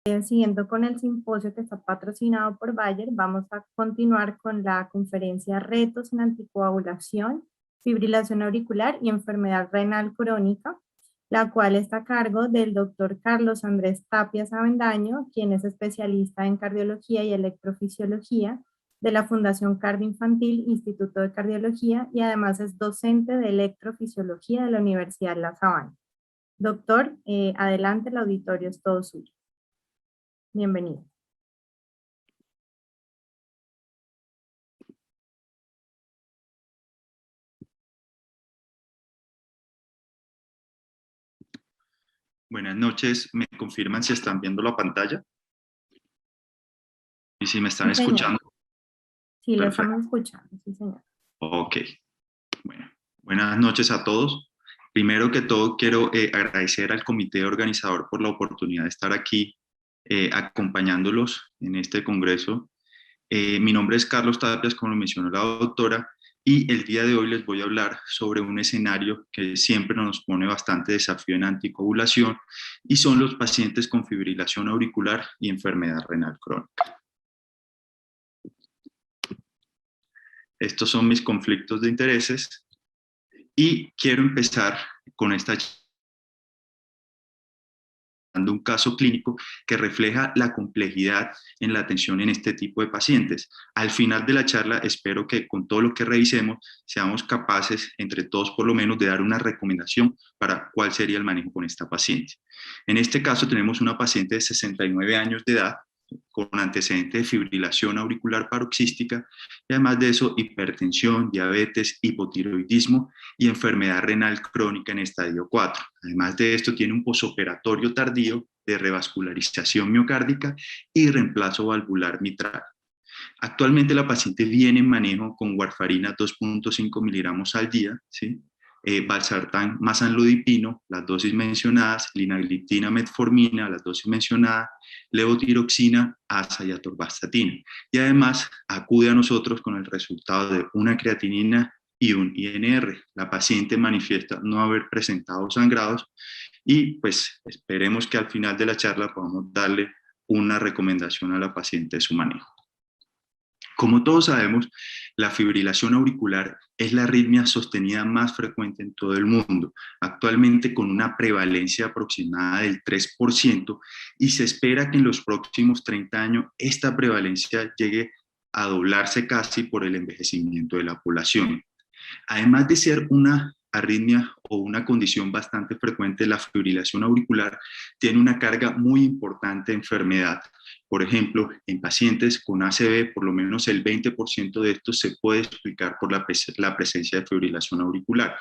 Siguiendo con el simposio que está patrocinado por Bayer, vamos a continuar con la conferencia Retos en anticoagulación, fibrilación auricular y enfermedad renal crónica, la cual está a cargo del doctor Carlos Andrés Tapias Avendaño, quien es especialista en cardiología y electrofisiología de la Fundación Cardio Infantil Instituto de Cardiología y además es docente de electrofisiología de la Universidad La Sabana. Doctor, adelante, el auditorio es todo suyo. Bienvenido. Buenas noches, ¿me confirman si están viendo la pantalla? ¿Y si me están Sí, señor. escuchando? Sí, lo Perfecto. estamos escuchando, sí, señor. Ok, bueno, buenas noches a todos. Primero que todo, quiero agradecer al comité organizador por la oportunidad de estar aquí acompañándolos en este congreso. Mi nombre es Carlos Tapias, como lo mencionó la doctora, y el día de hoy les voy a hablar sobre un escenario que siempre nos pone bastante desafío en anticoagulación, y son los pacientes con fibrilación auricular y enfermedad renal crónica. Estos son mis conflictos de intereses y quiero empezar con esta un caso clínico que refleja la complejidad en la atención en este tipo de pacientes. Al final de la charla, espero que con todo lo que revisemos seamos capaces, entre todos por lo menos, de dar una recomendación para cuál sería el manejo con esta paciente. En este caso tenemos una paciente de 69 años de edad con antecedente de fibrilación auricular paroxística y además de eso hipertensión, diabetes, hipotiroidismo y enfermedad renal crónica en estadio 4. Además de esto tiene un posoperatorio tardío de revascularización miocárdica y reemplazo valvular mitral. Actualmente la paciente viene en manejo con warfarina 2.5 miligramos al día, ¿sí? Valsartán, masanlodipino, las dosis mencionadas, linagliptina, metformina, las dosis mencionadas, levotiroxina, asa y atorvastatina. Y además acude a nosotros con el resultado de una creatinina y un INR. La paciente manifiesta no haber presentado sangrados y pues esperemos que al final de la charla podamos darle una recomendación a la paciente de su manejo. Como todos sabemos, la fibrilación auricular es la arritmia sostenida más frecuente en todo el mundo, actualmente con una prevalencia aproximada del 3%, y se espera que en los próximos 30 años esta prevalencia llegue a doblarse casi por el envejecimiento de la población. Además de ser una arritmia o una condición bastante frecuente, la fibrilación auricular tiene una carga muy importante de enfermedad. Por ejemplo, en pacientes con ACV, por lo menos el 20% de estos se puede explicar por la presencia de fibrilación auricular,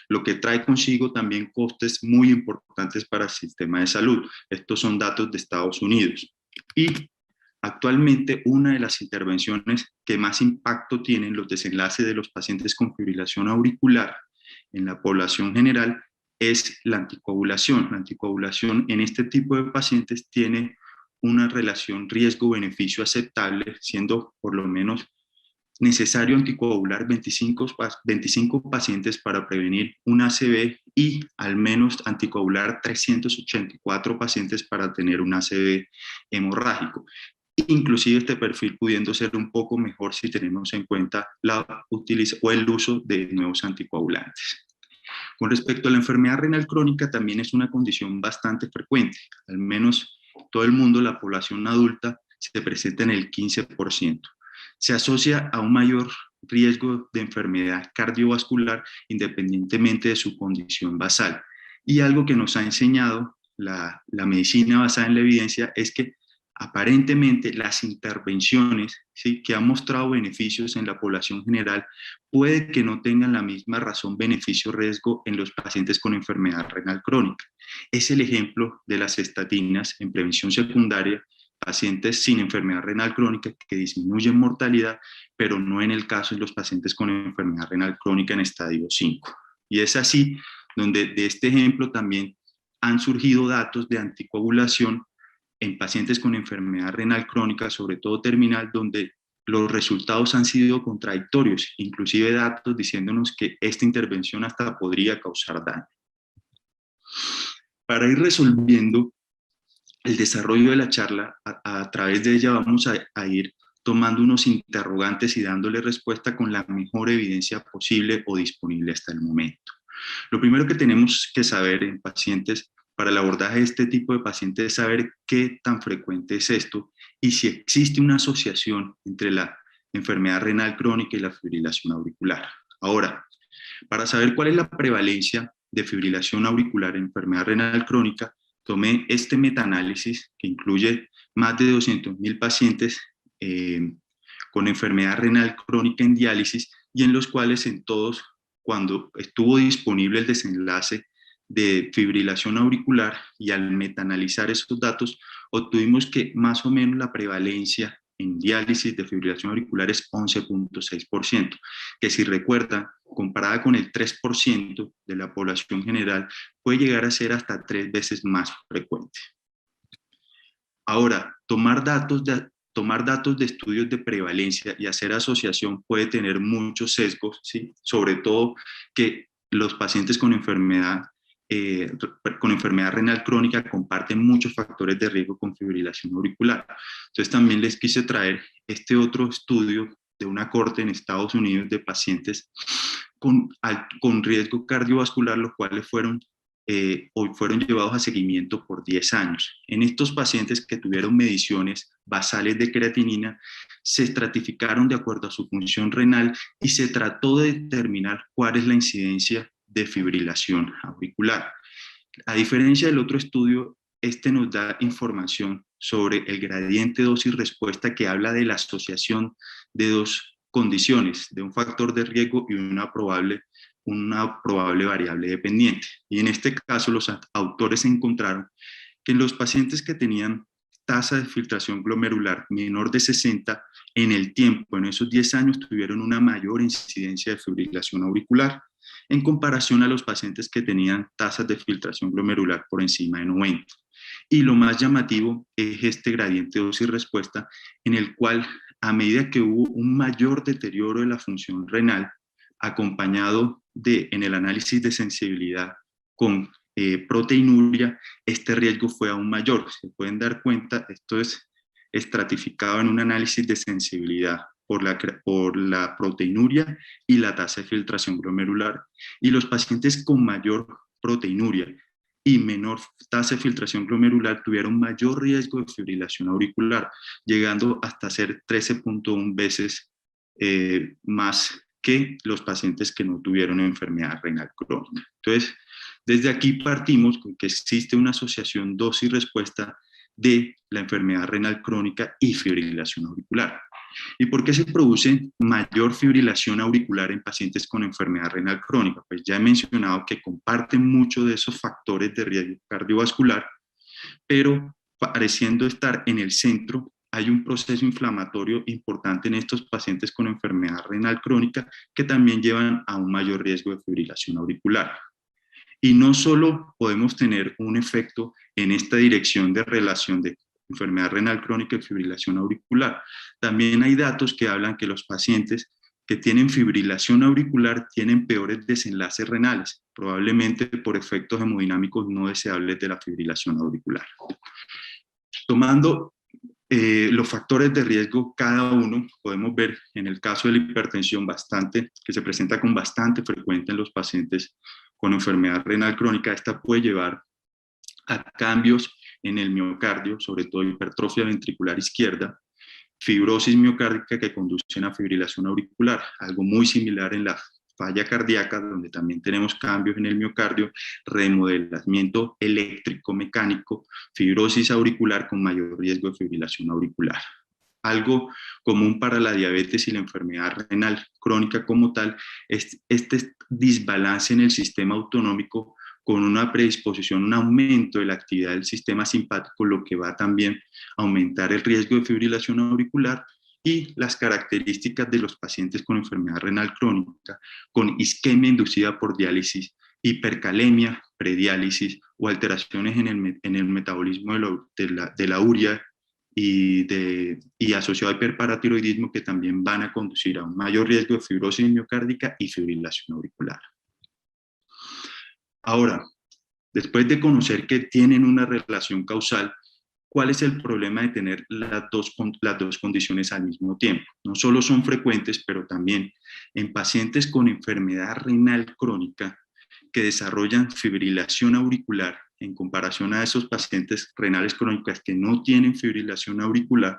lo que trae consigo también costes muy importantes para el sistema de salud. Estos son datos de Estados Unidos. Y actualmente, una de las intervenciones que más impacto tienen los desenlaces de los pacientes con fibrilación auricular en la población general es la anticoagulación. La anticoagulación en este tipo de pacientes tiene una relación riesgo-beneficio aceptable, siendo por lo menos necesario anticoagular 25 pacientes para prevenir un ACV y al menos anticoagular 384 pacientes para tener un ACV hemorrágico. Inclusive este perfil pudiendo ser un poco mejor si tenemos en cuenta el uso de nuevos anticoagulantes. Con respecto a la enfermedad renal crónica, también es una condición bastante frecuente. Al menos todo el mundo, la población adulta, se presenta en el 15%. Se asocia a un mayor riesgo de enfermedad cardiovascular independientemente de su condición basal. Y algo que nos ha enseñado la medicina basada en la evidencia es que aparentemente las intervenciones, ¿sí?, que han mostrado beneficios en la población general puede que no tengan la misma razón beneficio-riesgo en los pacientes con enfermedad renal crónica. Es el ejemplo de las estatinas en prevención secundaria, pacientes sin enfermedad renal crónica que disminuyen mortalidad, pero no en el caso de los pacientes con enfermedad renal crónica en estadio 5. Y es así donde de este ejemplo también han surgido datos de anticoagulación en pacientes con enfermedad renal crónica, sobre todo terminal, donde los resultados han sido contradictorios, inclusive datos diciéndonos que esta intervención hasta podría causar daño. Para ir resolviendo el desarrollo de la charla, a través de ella vamos a ir tomando unos interrogantes y dándole respuesta con la mejor evidencia posible o disponible hasta el momento. Lo primero que tenemos que saber en pacientes, para el abordaje de este tipo de pacientes, es saber qué tan frecuente es esto y si existe una asociación entre la enfermedad renal crónica y la fibrilación auricular. Ahora, para saber cuál es la prevalencia de fibrilación auricular en enfermedad renal crónica, tomé este metaanálisis que incluye más de 200.000 pacientes con enfermedad renal crónica en diálisis y en los cuales en todos, cuando estuvo disponible el desenlace de fibrilación auricular y al metaanalizar esos datos, obtuvimos que más o menos la prevalencia en diálisis de fibrilación auricular es 11.6%, que si recuerdan, comparada con el 3% de la población general, puede llegar a ser hasta 3 veces más frecuente. Ahora, tomar datos de estudios de prevalencia y hacer asociación puede tener muchos sesgos, ¿sí? Sobre todo que los pacientes con enfermedad renal crónica comparten muchos factores de riesgo con fibrilación auricular. Entonces también les quise traer este otro estudio de una corte en Estados Unidos de pacientes con riesgo cardiovascular, los cuales hoy fueron llevados a seguimiento por 10 años. En estos pacientes que tuvieron mediciones basales de creatinina, se estratificaron de acuerdo a su función renal y se trató de determinar cuál es la incidencia de fibrilación auricular. A diferencia del otro estudio, este nos da información sobre el gradiente dosis-respuesta que habla de la asociación de dos condiciones, de un factor de riesgo y una probable variable dependiente. Y en este caso, los autores encontraron que en los pacientes que tenían tasa de filtración glomerular menor de 60, en el tiempo, en esos 10 años, tuvieron una mayor incidencia de fibrilación auricular en comparación a los pacientes que tenían tasas de filtración glomerular por encima de 90. Y lo más llamativo es este gradiente dosis-respuesta, en el cual, a medida que hubo un mayor deterioro de la función renal, acompañado en el análisis de sensibilidad con proteinuria, este riesgo fue aún mayor. Se pueden dar cuenta, esto es estratificado en un análisis de sensibilidad por la proteinuria y la tasa de filtración glomerular. Y los pacientes con mayor proteinuria y menor tasa de filtración glomerular tuvieron mayor riesgo de fibrilación auricular, llegando hasta ser 13.1 veces más que los pacientes que no tuvieron enfermedad renal crónica. Entonces, desde aquí partimos con que existe una asociación dosis-respuesta de la enfermedad renal crónica y fibrilación auricular. ¿Y por qué se produce mayor fibrilación auricular en pacientes con enfermedad renal crónica? Pues ya he mencionado que comparten mucho de esos factores de riesgo cardiovascular, pero pareciendo estar en el centro, hay un proceso inflamatorio importante en estos pacientes con enfermedad renal crónica que también llevan a un mayor riesgo de fibrilación auricular. Y no solo podemos tener un efecto en esta dirección de relación de enfermedad renal crónica y fibrilación auricular, también hay datos que hablan que los pacientes que tienen fibrilación auricular tienen peores desenlaces renales, probablemente por efectos hemodinámicos no deseables de la fibrilación auricular. Tomando los factores de riesgo cada uno, podemos ver en el caso de la hipertensión que se presenta con bastante frecuencia en los pacientes con enfermedad renal crónica. Esta puede llevar a cambios en el miocardio, sobre todo hipertrofia ventricular izquierda, fibrosis miocárdica que conducen a fibrilación auricular, algo muy similar en la falla cardíaca, donde también tenemos cambios en el miocardio, remodelamiento eléctrico mecánico, fibrosis auricular con mayor riesgo de fibrilación auricular. Algo común para la diabetes y la enfermedad renal crónica como tal es este desbalance en el sistema autonómico con una predisposición, un aumento de la actividad del sistema simpático, lo que va también a aumentar el riesgo de fibrilación auricular, y las características de los pacientes con enfermedad renal crónica, con isquemia inducida por diálisis, hipercalemia, prediálisis o alteraciones en el metabolismo de la urea y asociado a hiperparatiroidismo, que también van a conducir a un mayor riesgo de fibrosis miocárdica y fibrilación auricular. Ahora, después de conocer que tienen una relación causal, ¿Cuál es el problema de tener las dos condiciones al mismo tiempo? No solo son frecuentes, pero también en pacientes con enfermedad renal crónica que desarrollan fibrilación auricular en comparación a esos pacientes renales crónicas que no tienen fibrilación auricular,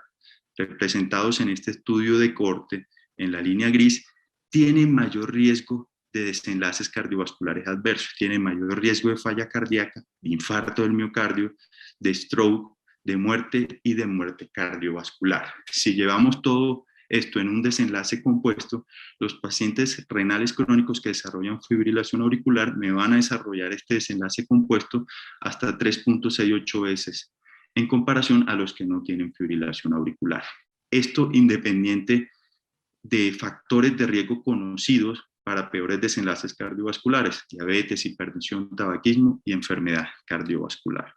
representados en este estudio de corte en la línea gris, tienen mayor riesgo de desenlaces cardiovasculares adversos, tienen mayor riesgo de falla cardíaca, de infarto del miocardio, de stroke, de muerte y de muerte cardiovascular. Si llevamos todo esto en un desenlace compuesto, los pacientes renales crónicos que desarrollan fibrilación auricular me van a desarrollar este desenlace compuesto hasta 3.68 veces en comparación a los que no tienen fibrilación auricular. Esto independiente de factores de riesgo conocidos para peores desenlaces cardiovasculares: diabetes, hipertensión, tabaquismo y enfermedad cardiovascular.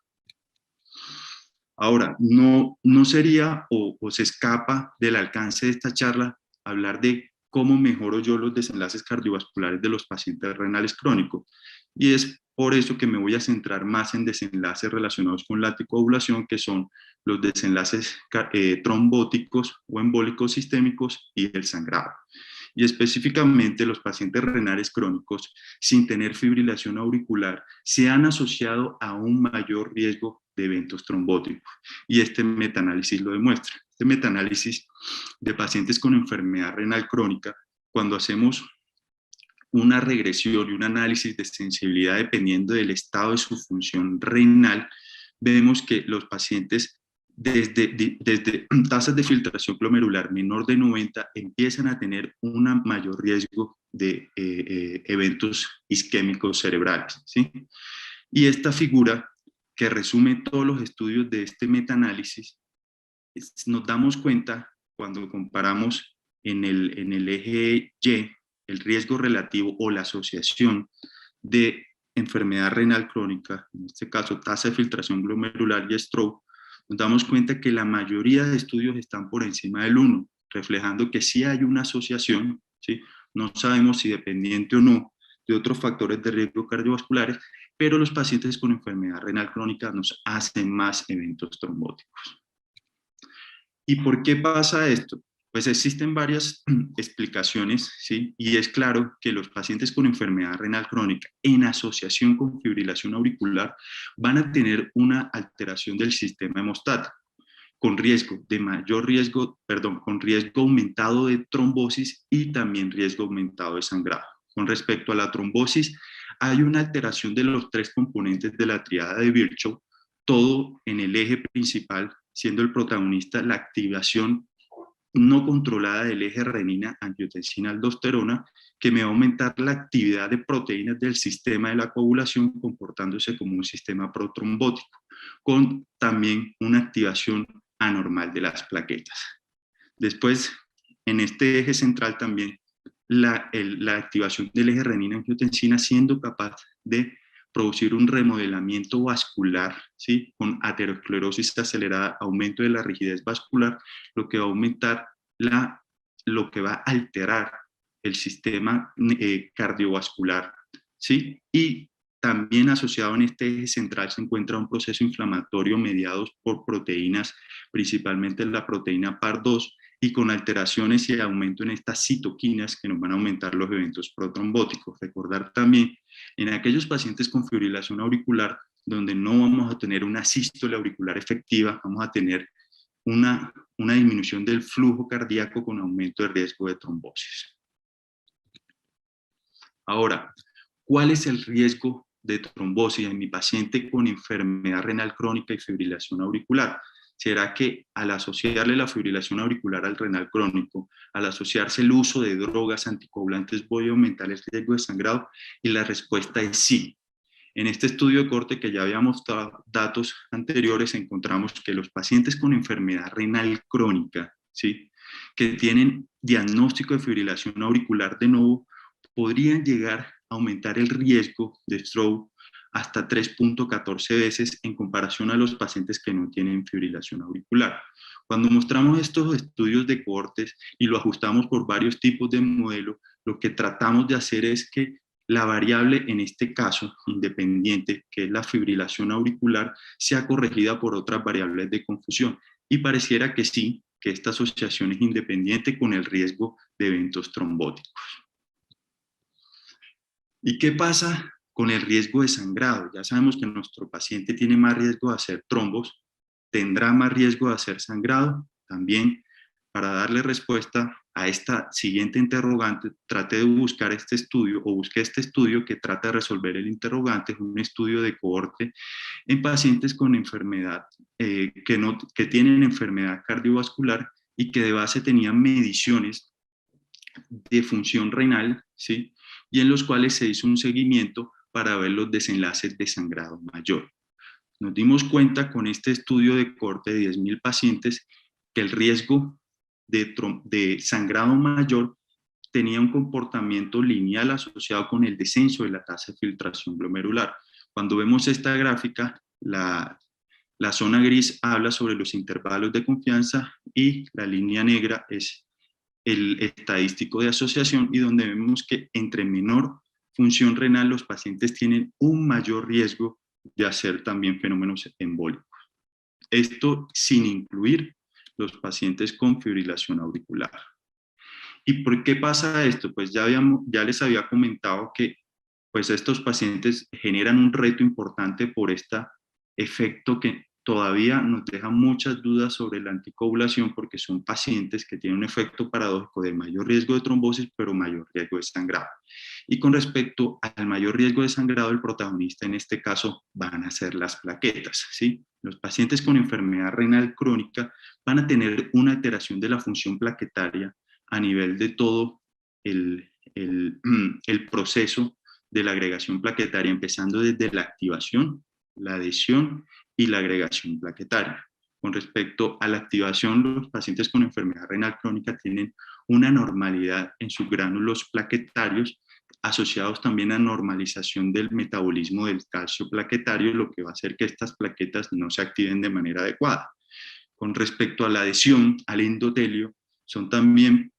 Ahora, no sería o se escapa del alcance de esta charla hablar de cómo mejoro yo los desenlaces cardiovasculares de los pacientes renales crónicos. Y es por eso que me voy a centrar más en desenlaces relacionados con la anticoagulación, que son los desenlaces trombóticos o embólicos sistémicos y el sangrado. Y específicamente los pacientes renales crónicos sin tener fibrilación auricular se han asociado a un mayor riesgo de eventos trombóticos. Y este metaanálisis lo demuestra. Este metaanálisis de pacientes con enfermedad renal crónica, cuando hacemos una regresión y un análisis de sensibilidad dependiendo del estado de su función renal, vemos que los pacientes desde tasas de filtración glomerular menor de 90 empiezan a tener un mayor riesgo de eventos isquémicos cerebrales, ¿sí? Y esta figura, que resume todos los estudios de este metaanálisis, nos damos cuenta cuando comparamos en el eje Y el riesgo relativo o la asociación de enfermedad renal crónica, en este caso tasa de filtración glomerular y stroke, nos damos cuenta que la mayoría de estudios están por encima del 1, reflejando que sí hay una asociación, ¿sí? No sabemos si dependiente o no de otros factores de riesgo cardiovasculares, pero los pacientes con enfermedad renal crónica nos hacen más eventos trombóticos. ¿Y por qué pasa esto? Pues existen varias explicaciones, ¿sí? Y es claro que los pacientes con enfermedad renal crónica en asociación con fibrilación auricular van a tener una alteración del sistema hemostático, con con riesgo aumentado de trombosis y también riesgo aumentado de sangrado. Con respecto a la trombosis, hay una alteración de los tres componentes de la triada de Virchow, todo en el eje principal, siendo el protagonista la activación no controlada del eje renina-angiotensina-aldosterona, que me va a aumentar la actividad de proteínas del sistema de la coagulación, comportándose como un sistema protrombótico, con también una activación anormal de las plaquetas. Después, en este eje central también, la activación del eje renina-angiotensina siendo capaz de producir un remodelamiento vascular, ¿sí? Con aterosclerosis acelerada, aumento de la rigidez vascular, lo que va a aumentar lo que va a alterar el sistema cardiovascular, ¿sí? Y también asociado en este eje central se encuentra un proceso inflamatorio mediado por proteínas, principalmente la proteína PAR2, y con alteraciones y aumento en estas citoquinas que nos van a aumentar los eventos protrombóticos. Recordar también, en aquellos pacientes con fibrilación auricular, donde no vamos a tener una sístole auricular efectiva, vamos a tener una disminución del flujo cardíaco con aumento de riesgo de trombosis. Ahora, ¿cuál es el riesgo de trombosis en mi paciente con enfermedad renal crónica y fibrilación auricular? ¿Será que al asociarle la fibrilación auricular al renal crónico, al asociarse el uso de drogas anticoagulantes, voy a aumentar el riesgo de sangrado? Y la respuesta es sí. En este estudio de corte que ya habíamos mostrado datos anteriores, encontramos que los pacientes con enfermedad renal crónica, ¿sí?, que tienen diagnóstico de fibrilación auricular de nuevo, podrían llegar a aumentar el riesgo de stroke hasta 3.14 veces en comparación a los pacientes que no tienen fibrilación auricular. Cuando mostramos estos estudios de cohortes y lo ajustamos por varios tipos de modelo, lo que tratamos de hacer es que la variable en este caso, independiente, que es la fibrilación auricular, sea corregida por otras variables de confusión. Y pareciera que sí, que esta asociación es independiente con el riesgo de eventos trombóticos. ¿Y qué pasa con el riesgo de sangrado? Ya sabemos que nuestro paciente tiene más riesgo de hacer trombos, tendrá más riesgo de hacer sangrado. También, para darle respuesta a esta siguiente interrogante, trate de buscar este estudio, o busque este estudio que trata de resolver el interrogante. Es un estudio de cohorte en pacientes con enfermedad, que tienen enfermedad cardiovascular y que de base tenían mediciones de función renal, ¿sí? Y en los cuales se hizo un seguimiento para ver los desenlaces de sangrado mayor. Nos dimos cuenta con este estudio de cohorte de 10.000 pacientes que el riesgo de sangrado mayor tenía un comportamiento lineal asociado con el descenso de la tasa de filtración glomerular. Cuando vemos esta gráfica, la zona gris habla sobre los intervalos de confianza y la línea negra es el estadístico de asociación, y donde vemos que entre menor función renal los pacientes tienen un mayor riesgo de hacer también fenómenos embólicos. Esto sin incluir los pacientes con fibrilación auricular. ¿Y por qué pasa esto? Pues ya les había comentado que pues estos pacientes generan un reto importante por este efecto que todavía nos deja muchas dudas sobre la anticoagulación, porque son pacientes que tienen un efecto paradójico de mayor riesgo de trombosis, pero mayor riesgo de sangrado. Y con respecto al mayor riesgo de sangrado, el protagonista en este caso van a ser las plaquetas, ¿sí? Los pacientes con enfermedad renal crónica van a tener una alteración de la función plaquetaria a nivel de todo el proceso de la agregación plaquetaria, empezando desde la activación, la adhesión y la agregación plaquetaria. Con respecto a la activación, los pacientes con enfermedad renal crónica tienen una normalidad en sus gránulos plaquetarios, asociados también a normalización del metabolismo del calcio plaquetario, lo que va a hacer que estas plaquetas no se activen de manera adecuada. Con respecto a la adhesión al endotelio, son también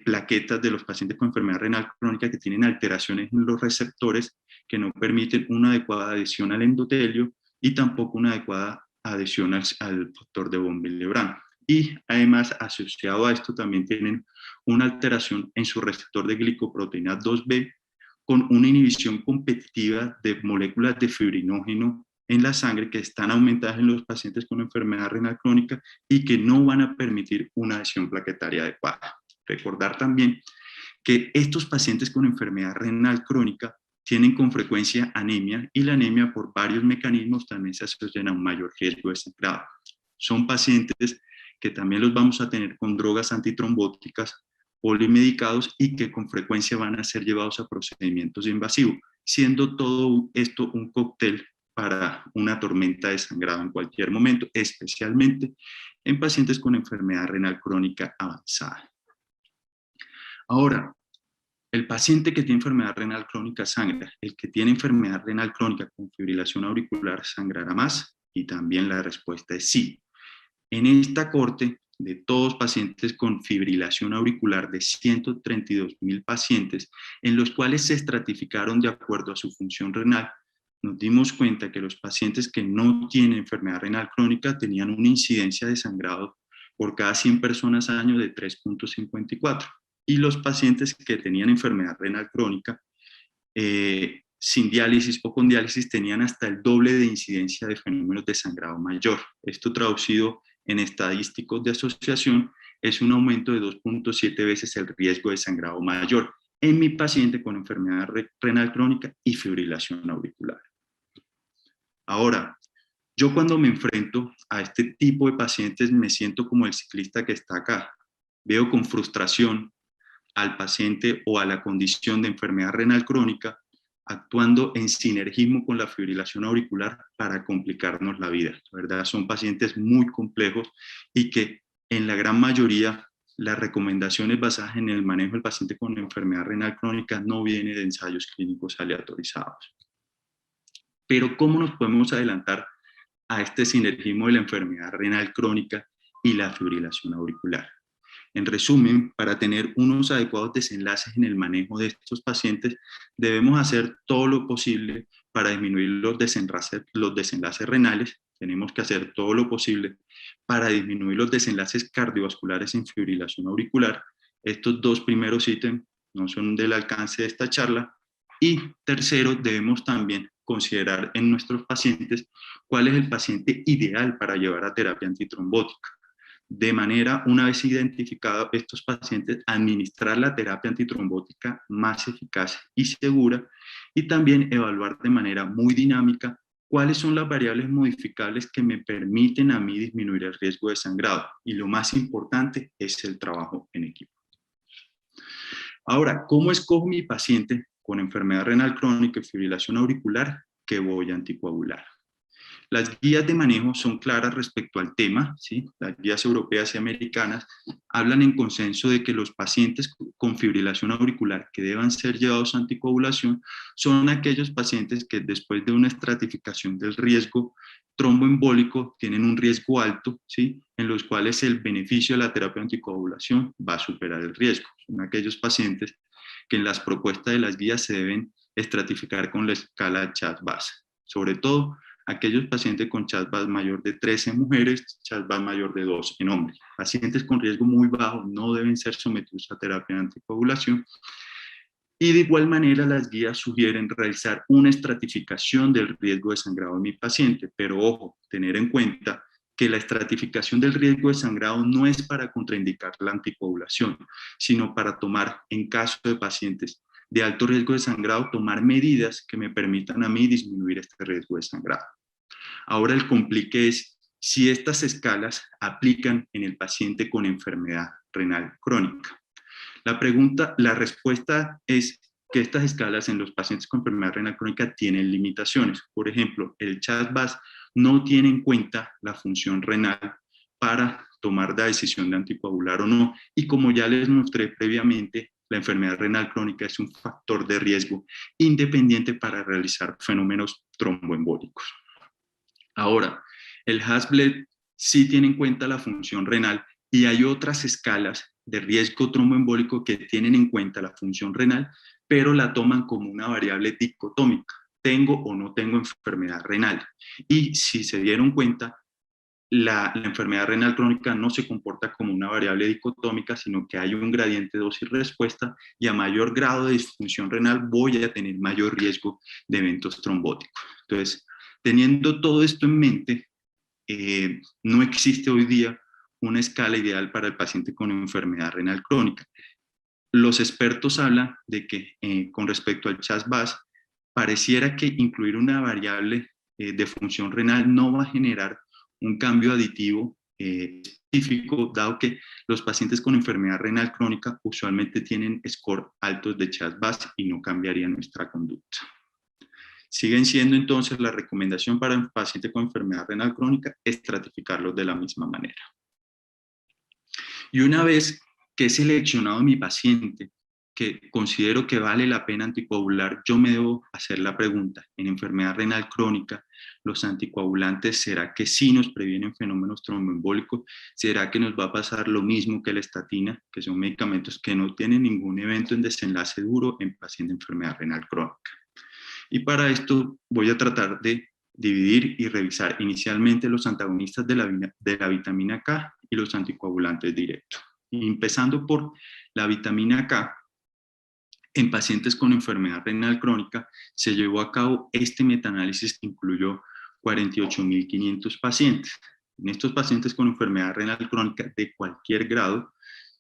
plaquetas de los pacientes con enfermedad renal crónica que tienen alteraciones en los receptores que no permiten una adecuada adhesión al endotelio y tampoco una adecuada adhesión al factor de von Willebrand. Y además, asociado a esto, también tienen una alteración en su receptor de glicoproteína 2B, con una inhibición competitiva de moléculas de fibrinógeno en la sangre que están aumentadas en los pacientes con enfermedad renal crónica y que no van a permitir una adhesión plaquetaria adecuada. Recordar también que estos pacientes con enfermedad renal crónica tienen con frecuencia anemia, y la anemia por varios mecanismos también se asocian a un mayor riesgo de sangrado. Son pacientes que también los vamos a tener con drogas antitrombóticas, polimedicados, y que con frecuencia van a ser llevados a procedimientos invasivos, siendo todo esto un cóctel para una tormenta de sangrado en cualquier momento, especialmente en pacientes con enfermedad renal crónica avanzada. Ahora, el paciente que tiene enfermedad renal crónica sangra. El que tiene enfermedad renal crónica con fibrilación auricular sangrará más, y también la respuesta es sí. En esta corte de todos pacientes con fibrilación auricular de 132.000 pacientes, en los cuales se estratificaron de acuerdo a su función renal, nos dimos cuenta que los pacientes que no tienen enfermedad renal crónica tenían una incidencia de sangrado por cada 100 personas al año de 3.54. Y los pacientes que tenían enfermedad renal crónica sin diálisis o con diálisis tenían hasta el doble de incidencia de fenómenos de sangrado mayor. Esto, traducido en estadísticos de asociación, es un aumento de 2.7 veces el riesgo de sangrado mayor en mi paciente con enfermedad renal crónica y fibrilación auricular. Ahora, yo cuando me enfrento a este tipo de pacientes me siento como el ciclista que está acá. Veo con frustración al paciente o a la condición de enfermedad renal crónica actuando en sinergismo con la fibrilación auricular para complicarnos la vida. La verdad, son pacientes muy complejos y que en la gran mayoría las recomendaciones basadas en el manejo del paciente con enfermedad renal crónica no vienen de ensayos clínicos aleatorizados. Pero ¿cómo nos podemos adelantar a este sinergismo de la enfermedad renal crónica y la fibrilación auricular? En resumen, para tener unos adecuados desenlaces en el manejo de estos pacientes, debemos hacer todo lo posible para disminuir los desenlaces renales. Tenemos que hacer todo lo posible para disminuir los desenlaces cardiovasculares en fibrilación auricular. Estos dos primeros ítems no son del alcance de esta charla. Y tercero, debemos también considerar en nuestros pacientes cuál es el paciente ideal para llevar a terapia antitrombótica. De manera, una vez identificados estos pacientes, administrar la terapia antitrombótica más eficaz y segura, y también evaluar de manera muy dinámica cuáles son las variables modificables que me permiten a mí disminuir el riesgo de sangrado. Y lo más importante es el trabajo en equipo. Ahora, ¿cómo escojo mi paciente con enfermedad renal crónica y fibrilación auricular que voy a anticoagular? Las guías de manejo son claras respecto al tema, ¿sí? Las guías europeas y americanas hablan en consenso de que los pacientes con fibrilación auricular que deban ser llevados a anticoagulación son aquellos pacientes que después de una estratificación del riesgo tromboembólico tienen un riesgo alto, ¿sí? En los cuales el beneficio de la terapia anticoagulación va a superar el riesgo. Son aquellos pacientes que en las propuestas de las guías se deben estratificar con la escala CHADS-VAS. Sobre todo, aquellos pacientes con CHADS-VAS mayor de 13 en mujeres, CHADS-VAS mayor de 2 en hombres. Pacientes con riesgo muy bajo no deben ser sometidos a terapia de anticoagulación. Y de igual manera, las guías sugieren realizar una estratificación del riesgo de sangrado de mi paciente, pero ojo, tener en cuenta que la estratificación del riesgo de sangrado no es para contraindicar la anticoagulación, sino para tomar, en caso de pacientes de alto riesgo de sangrado, tomar medidas que me permitan a mí disminuir este riesgo de sangrado. Ahora el complique es si estas escalas aplican en el paciente con enfermedad renal crónica. La respuesta es que estas escalas en los pacientes con enfermedad renal crónica tienen limitaciones. Por ejemplo, el CHADS-VAS no tiene en cuenta la función renal para tomar la decisión de anticoagular o no. Y como ya les mostré previamente, la enfermedad renal crónica es un factor de riesgo independiente para realizar fenómenos tromboembólicos. Ahora, el HAS-BLED sí tiene en cuenta la función renal y hay otras escalas de riesgo tromboembólico que tienen en cuenta la función renal, pero la toman como una variable dicotómica. ¿Tengo o no tengo enfermedad renal? Y si se dieron cuenta, la enfermedad renal crónica no se comporta como una variable dicotómica, sino que hay un gradiente dosis-respuesta y a mayor grado de disfunción renal voy a tener mayor riesgo de eventos trombóticos. Entonces, teniendo todo esto en mente, no existe hoy día una escala ideal para el paciente con enfermedad renal crónica. Los expertos hablan de que con respecto al CHADS-VAS, pareciera que incluir una variable de función renal no va a generar un cambio aditivo específico, dado que los pacientes con enfermedad renal crónica usualmente tienen score altos de CHADS-VAS y no cambiaría nuestra conducta. Siguen siendo entonces la recomendación para un paciente con enfermedad renal crónica estratificarlos de la misma manera. Y una vez que he seleccionado a mi paciente, que considero que vale la pena anticoagular, yo me debo hacer la pregunta, en enfermedad renal crónica, ¿los anticoagulantes será que sí nos previenen fenómenos tromboembólicos? ¿Será que nos va a pasar lo mismo que la estatina, que son medicamentos que no tienen ningún evento en desenlace duro en paciente de enfermedad renal crónica? Y para esto voy a tratar de dividir y revisar inicialmente los antagonistas de la vitamina K y los anticoagulantes directos. Y empezando por la vitamina K, en pacientes con enfermedad renal crónica se llevó a cabo este metaanálisis que incluyó 48.500 pacientes. En estos pacientes con enfermedad renal crónica de cualquier grado,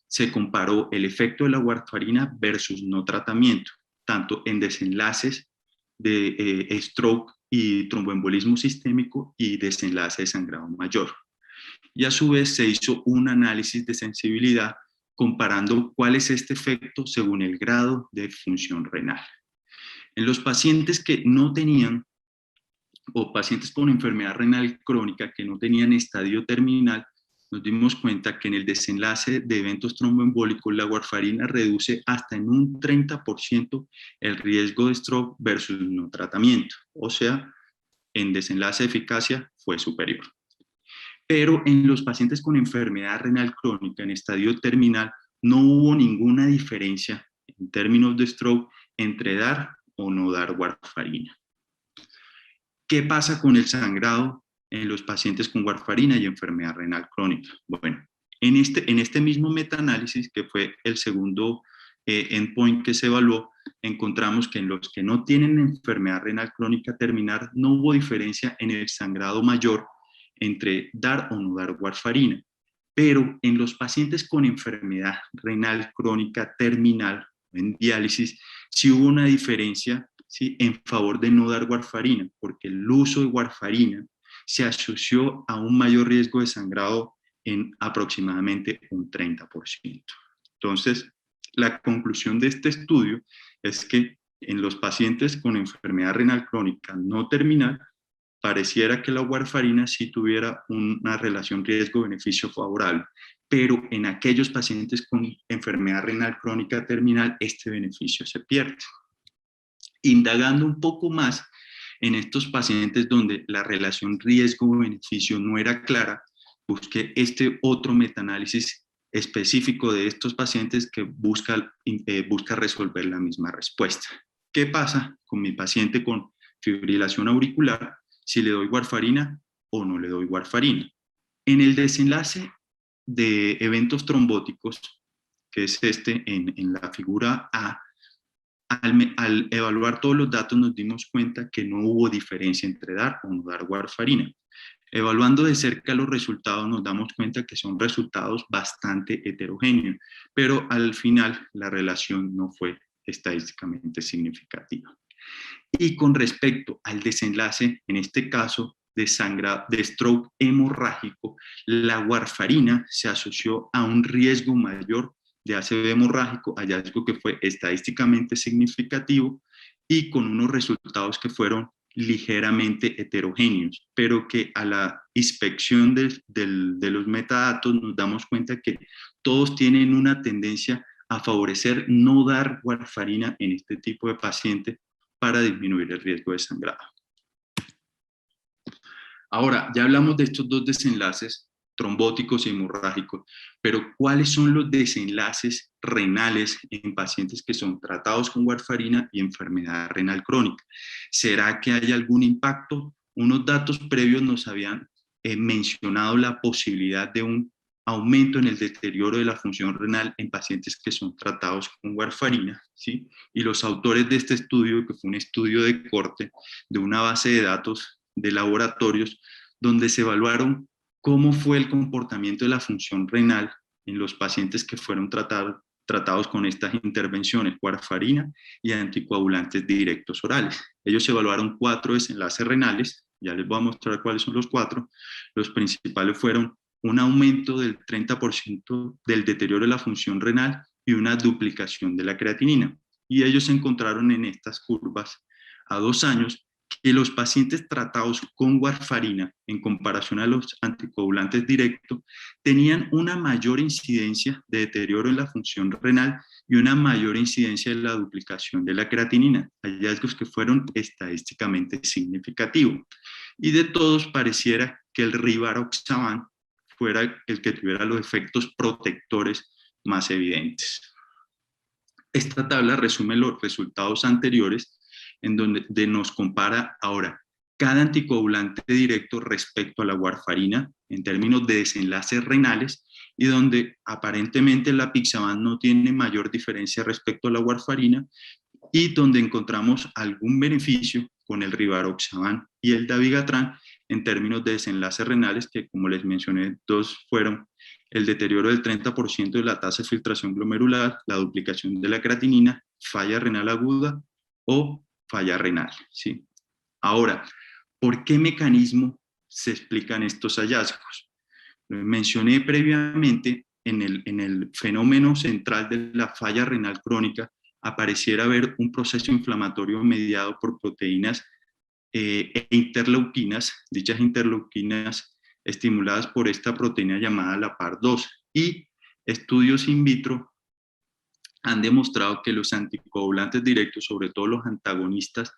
se comparó el efecto de la warfarina versus no tratamiento, tanto en desenlaces de stroke y tromboembolismo sistémico y desenlace de sangrado mayor. Y a su vez se hizo un análisis de sensibilidad comparando cuál es este efecto según el grado de función renal. En los pacientes que no tenían, o pacientes con enfermedad renal crónica que no tenían estadio terminal, nos dimos cuenta que en el desenlace de eventos tromboembólicos la warfarina reduce hasta en un 30% el riesgo de stroke versus no tratamiento. O sea, en desenlace de eficacia fue superior. Pero en los pacientes con enfermedad renal crónica en estadio terminal no hubo ninguna diferencia en términos de stroke entre dar o no dar warfarina. ¿Qué pasa con el sangrado en los pacientes con warfarina y enfermedad renal crónica? Bueno, en este mismo metaanálisis, que fue el segundo endpoint que se evaluó, encontramos que en los que no tienen enfermedad renal crónica terminal no hubo diferencia en el sangrado mayor entre dar o no dar warfarina. Pero en los pacientes con enfermedad renal crónica terminal, en diálisis, sí hubo una diferencia, ¿sí?, en favor de no dar warfarina, porque el uso de warfarina se asoció a un mayor riesgo de sangrado en aproximadamente un 30%. Entonces, la conclusión de este estudio es que en los pacientes con enfermedad renal crónica no terminal, pareciera que la warfarina sí tuviera una relación riesgo-beneficio favorable, pero en aquellos pacientes con enfermedad renal crónica terminal, este beneficio se pierde. Indagando un poco más en estos pacientes donde la relación riesgo-beneficio no era clara, busqué este otro metaanálisis específico de estos pacientes que busca resolver la misma respuesta. ¿Qué pasa con mi paciente con fibrilación auricular si le doy warfarina o no le doy warfarina? En el desenlace de eventos trombóticos, que es en la figura A, al evaluar todos los datos nos dimos cuenta que no hubo diferencia entre dar o no dar warfarina. Evaluando de cerca los resultados nos damos cuenta que son resultados bastante heterogéneos, pero al final la relación no fue estadísticamente significativa. Y con respecto al desenlace, en este caso de stroke hemorrágico, la warfarina se asoció a un riesgo mayor de ACV hemorrágico, hallazgo que fue estadísticamente significativo y con unos resultados que fueron ligeramente heterogéneos, pero que a la inspección de los metadatos nos damos cuenta que todos tienen una tendencia a favorecer no dar warfarina en este tipo de pacientes para disminuir el riesgo de sangrado. Ahora, ya hablamos de estos dos desenlaces, trombóticos y hemorrágicos, pero ¿cuáles son los desenlaces renales en pacientes que son tratados con warfarina y enfermedad renal crónica? ¿Será que hay algún impacto? Unos datos previos nos habían mencionado la posibilidad de un aumento en el deterioro de la función renal en pacientes que son tratados con warfarina, ¿sí? Y los autores de este estudio, que fue un estudio de corte de una base de datos de laboratorios, donde se evaluaron cómo fue el comportamiento de la función renal en los pacientes que fueron tratados con estas intervenciones, warfarina y anticoagulantes directos orales. Ellos evaluaron 4 desenlaces renales, ya les voy a mostrar cuáles son los 4. Los principales fueron un aumento del 30% del deterioro de la función renal y una duplicación de la creatinina. Y ellos encontraron en estas curvas a 2 años que los pacientes tratados con warfarina en comparación a los anticoagulantes directos tenían una mayor incidencia de deterioro en la función renal y una mayor incidencia en la duplicación de la creatinina, hallazgos que fueron estadísticamente significativos. Y de todos pareciera que el rivaroxaban fuera el que tuviera los efectos protectores más evidentes. Esta tabla resume los resultados anteriores en donde nos compara ahora cada anticoagulante directo respecto a la warfarina en términos de desenlaces renales y donde aparentemente la apixaban no tiene mayor diferencia respecto a la warfarina y donde encontramos algún beneficio con el rivaroxaban y el dabigatran en términos de desenlaces renales, que como les mencioné, 2 fueron el deterioro del 30% de la tasa de filtración glomerular, la duplicación de la creatinina, falla renal aguda o falla renal, ¿sí? Ahora, ¿por qué mecanismo se explican estos hallazgos? Mencioné previamente en el fenómeno central de la falla renal crónica apareciera haber un proceso inflamatorio mediado por proteínas e interleuquinas, dichas interleuquinas estimuladas por esta proteína llamada la PAR2. Y estudios in vitro han demostrado que los anticoagulantes directos, sobre todo los antagonistas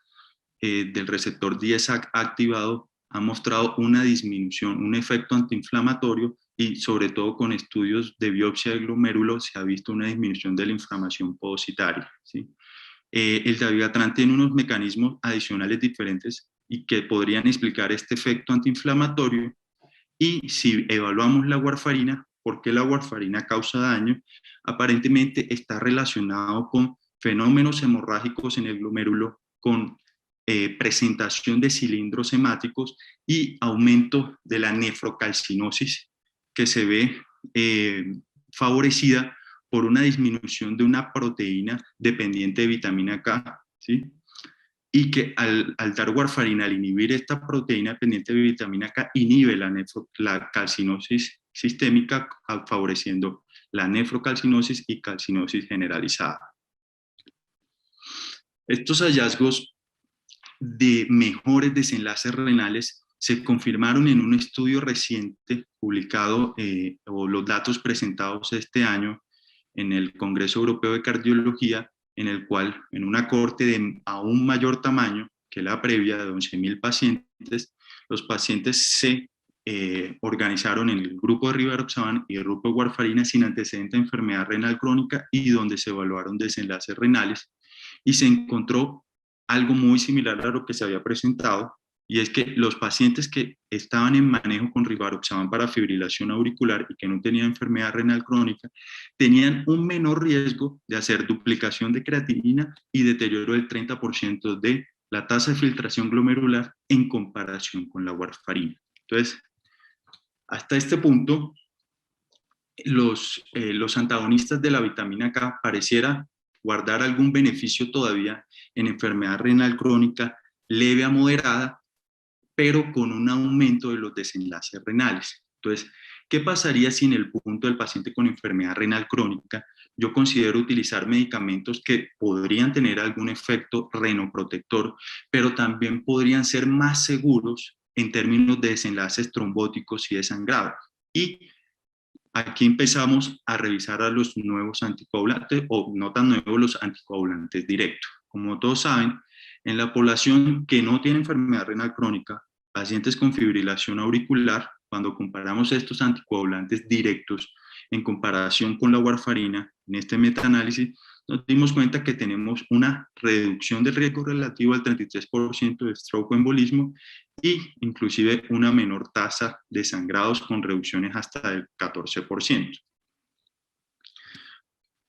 del receptor 10 activado, ha mostrado una disminución, un efecto antiinflamatorio y sobre todo con estudios de biopsia de glomérulo se ha visto una disminución de la inflamación podocitaria, ¿sí? El dabigatran tiene unos mecanismos adicionales diferentes y que podrían explicar este efecto antiinflamatorio. Y si evaluamos la warfarina, ¿por qué la warfarina causa daño? Aparentemente está relacionado con fenómenos hemorrágicos en el glomérulo, con presentación de cilindros hemáticos y aumento de la nefrocalcinosis que se ve favorecida por una disminución de una proteína dependiente de vitamina K, ¿sí? Y que al dar warfarina, al inhibir esta proteína dependiente de vitamina K, inhibe la calcinosis sistémica, favoreciendo la nefrocalcinosis y calcinosis generalizada. Estos hallazgos de mejores desenlaces renales se confirmaron en un estudio reciente publicado, o los datos presentados este año en el Congreso Europeo de Cardiología, en el cual, en una cohorte de aún mayor tamaño que la previa, de 11.000 pacientes, los pacientes se organizaron en el grupo de rivaroxaban y el grupo de warfarina sin antecedente de enfermedad renal crónica y donde se evaluaron desenlaces renales y se encontró algo muy similar a lo que se había presentado, y es que los pacientes que estaban en manejo con rivaroxaban para fibrilación auricular y que no tenían enfermedad renal crónica, tenían un menor riesgo de hacer duplicación de creatinina y deterioro del 30% de la tasa de filtración glomerular en comparación con la warfarina. Entonces, hasta este punto, los antagonistas de la vitamina K pareciera guardar algún beneficio todavía en enfermedad renal crónica leve a moderada, pero con un aumento de los desenlaces renales. Entonces, ¿qué pasaría si en el punto del paciente con enfermedad renal crónica yo considero utilizar medicamentos que podrían tener algún efecto renoprotector, pero también podrían ser más seguros en términos de desenlaces trombóticos y de sangrado? Y aquí empezamos a revisar a los nuevos anticoagulantes, o no tan nuevos, los anticoagulantes directos. Como todos saben, en la población que no tiene enfermedad renal crónica, pacientes con fibrilación auricular, cuando comparamos estos anticoagulantes directos en comparación con la warfarina, en este metaanálisis, nos dimos cuenta que tenemos una reducción del riesgo relativo al 33% de stroke o embolismo y inclusive una menor tasa de sangrados con reducciones hasta del 14%.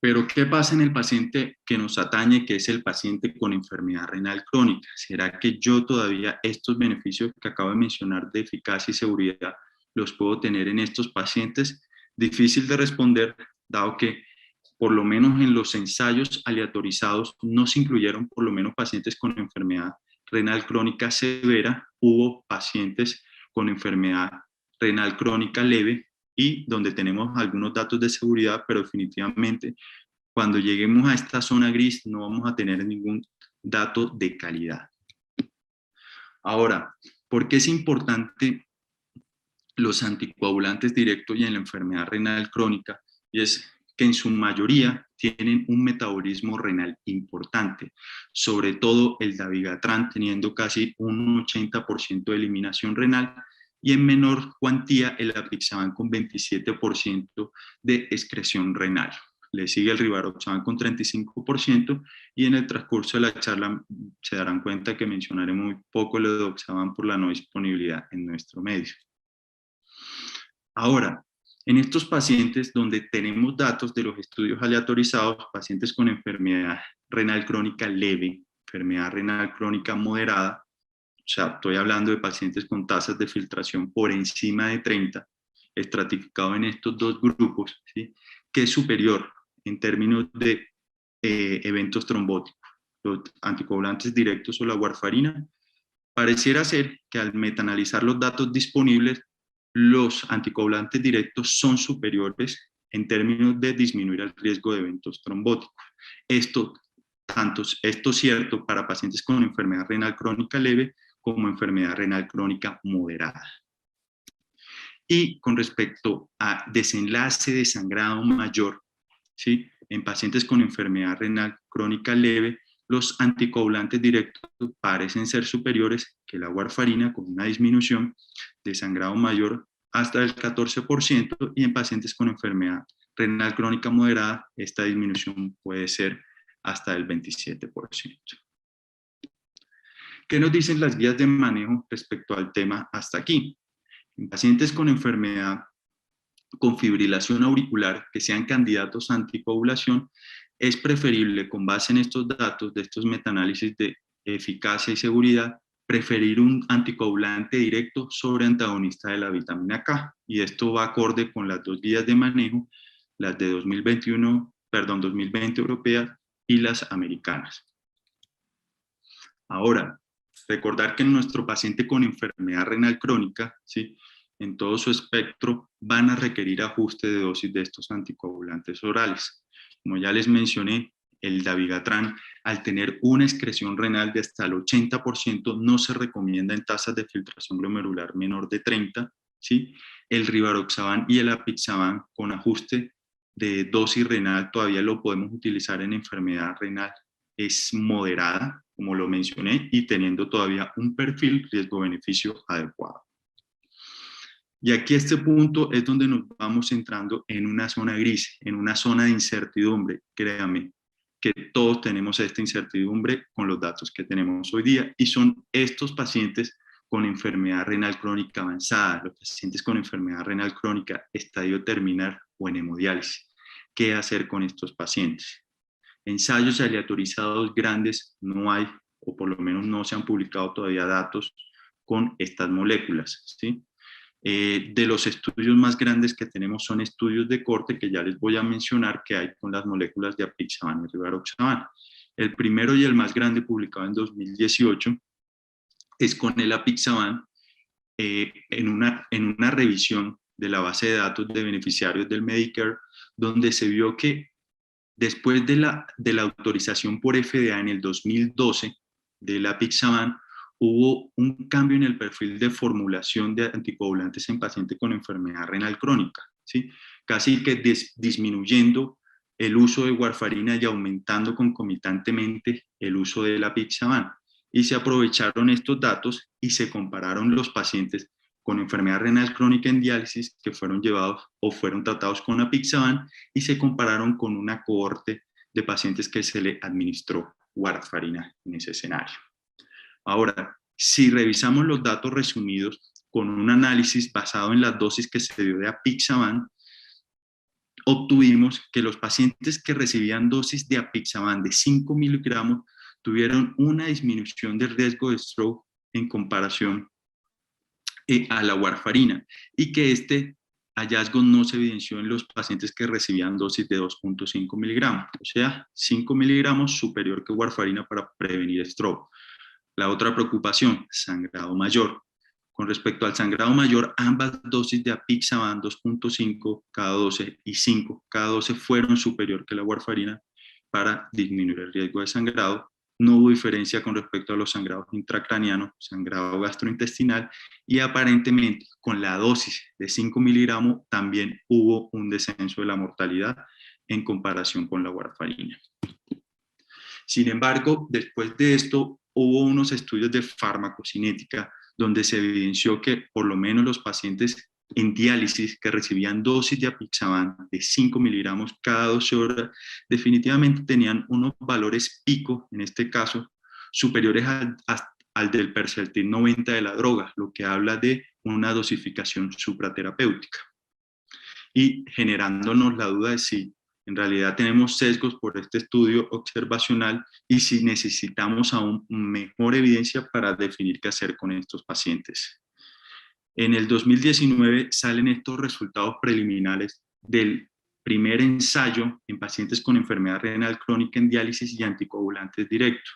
Pero ¿qué pasa en el paciente que nos atañe, que es el paciente con enfermedad renal crónica? ¿Será que yo todavía estos beneficios que acabo de mencionar de eficacia y seguridad los puedo tener en estos pacientes? Difícil de responder, dado que por lo menos en los ensayos aleatorizados no se incluyeron por lo menos pacientes con enfermedad renal crónica severa, hubo pacientes con enfermedad renal crónica leve y donde tenemos algunos datos de seguridad, pero definitivamente cuando lleguemos a esta zona gris no vamos a tener ningún dato de calidad. Ahora, ¿por qué es importante los anticoagulantes directos y en la enfermedad renal crónica? Y es que en su mayoría tienen un metabolismo renal importante, sobre todo el dabigatran teniendo casi un 80% de eliminación renal y en menor cuantía el apixaban con 27% de excreción renal. Le sigue el rivaroxaban con 35% y en el transcurso de la charla se darán cuenta que mencionaré muy poco el edoxaban por la no disponibilidad en nuestro medio. Ahora, en estos pacientes donde tenemos datos de los estudios aleatorizados, pacientes con enfermedad renal crónica leve, enfermedad renal crónica moderada, o sea, estoy hablando de pacientes con tasas de filtración por encima de 30, estratificado en estos dos grupos, ¿sí? ¿Qué es superior en términos de eventos trombóticos? Los anticoagulantes directos o la warfarina. Pareciera ser que al metaanalizar los datos disponibles, los anticoagulantes directos son superiores en términos de disminuir el riesgo de eventos trombóticos. Esto es cierto para pacientes con enfermedad renal crónica leve como enfermedad renal crónica moderada. Y con respecto a desenlace de sangrado mayor, ¿sí? En pacientes con enfermedad renal crónica leve, los anticoagulantes directos parecen ser superiores que la warfarina, con una disminución de sangrado mayor hasta el 14%, y en pacientes con enfermedad renal crónica moderada, esta disminución puede ser hasta el 27%. ¿Qué nos dicen las guías de manejo respecto al tema hasta aquí? En pacientes con enfermedad con fibrilación auricular que sean candidatos a anticoagulación, es preferible, con base en estos datos de estos metaanálisis de eficacia y seguridad, preferir un anticoagulante directo sobre antagonista de la vitamina K. Y esto va acorde con las dos guías de manejo, las de 2020 europeas y las americanas. Ahora, recordar que en nuestro paciente con enfermedad renal crónica, ¿sí?, en todo su espectro, van a requerir ajuste de dosis de estos anticoagulantes orales. Como ya les mencioné, el dabigatran, al tener una excreción renal de hasta el 80%, no se recomienda en tasas de filtración glomerular menor de 30, ¿sí? El rivaroxaban y el apixaban con ajuste de dosis renal todavía lo podemos utilizar en enfermedad renal. Es moderada, como lo mencioné, y teniendo todavía un perfil riesgo-beneficio adecuado. Y aquí este punto es donde nos vamos entrando en una zona gris, en una zona de incertidumbre. Créame que todos tenemos esta incertidumbre con los datos que tenemos hoy día, y son estos pacientes con enfermedad renal crónica avanzada, los pacientes con enfermedad renal crónica estadio terminal o en hemodiálisis. ¿Qué hacer con estos pacientes? Ensayos aleatorizados grandes no hay, o por lo menos no se han publicado todavía datos con estas moléculas, ¿sí? De los estudios más grandes que tenemos son estudios de corte que ya les voy a mencionar que hay con las moléculas de apixaban y rivaroxaban. El primero y el más grande, publicado en 2018, es con el apixaban en una revisión de la base de datos de beneficiarios del Medicare, donde se vio que después de la autorización por FDA en el 2012 del apixaban, hubo un cambio en el perfil de formulación de anticoagulantes en pacientes con enfermedad renal crónica, ¿sí? Casi que disminuyendo el uso de warfarina y aumentando concomitantemente el uso del apixaban. Y se aprovecharon estos datos y se compararon los pacientes con enfermedad renal crónica en diálisis que fueron llevados o fueron tratados con apixaban y se compararon con una cohorte de pacientes que se le administró warfarina en ese escenario. Ahora, si revisamos los datos resumidos con un análisis basado en las dosis que se dio de apixaban, obtuvimos que los pacientes que recibían dosis de apixaban de 5 miligramos tuvieron una disminución del riesgo de stroke en comparación a la warfarina, y que este hallazgo no se evidenció en los pacientes que recibían dosis de 2.5 miligramos, o sea, 5 miligramos superior que warfarina para prevenir stroke. La otra preocupación, sangrado mayor. Con respecto al sangrado mayor, ambas dosis de apixaban 2.5 cada 12 y 5 cada 12 fueron superior que la warfarina para disminuir el riesgo de sangrado. No hubo diferencia con respecto a los sangrados intracranianos, sangrado gastrointestinal, y aparentemente con la dosis de 5 miligramos también hubo un descenso de la mortalidad en comparación con la warfarina. Sin embargo, después de esto, hubo unos estudios de farmacocinética donde se evidenció que por lo menos los pacientes en diálisis que recibían dosis de apixaban de 5 miligramos cada 12 horas, definitivamente tenían unos valores pico, en este caso, superiores al del Perceltin 90 de la droga, lo que habla de una dosificación supraterapéutica. Y generándonos la duda de si en realidad tenemos sesgos por este estudio observacional y si necesitamos aún mejor evidencia para definir qué hacer con estos pacientes. En el 2019 salen estos resultados preliminares del primer ensayo en pacientes con enfermedad renal crónica en diálisis y anticoagulantes directos,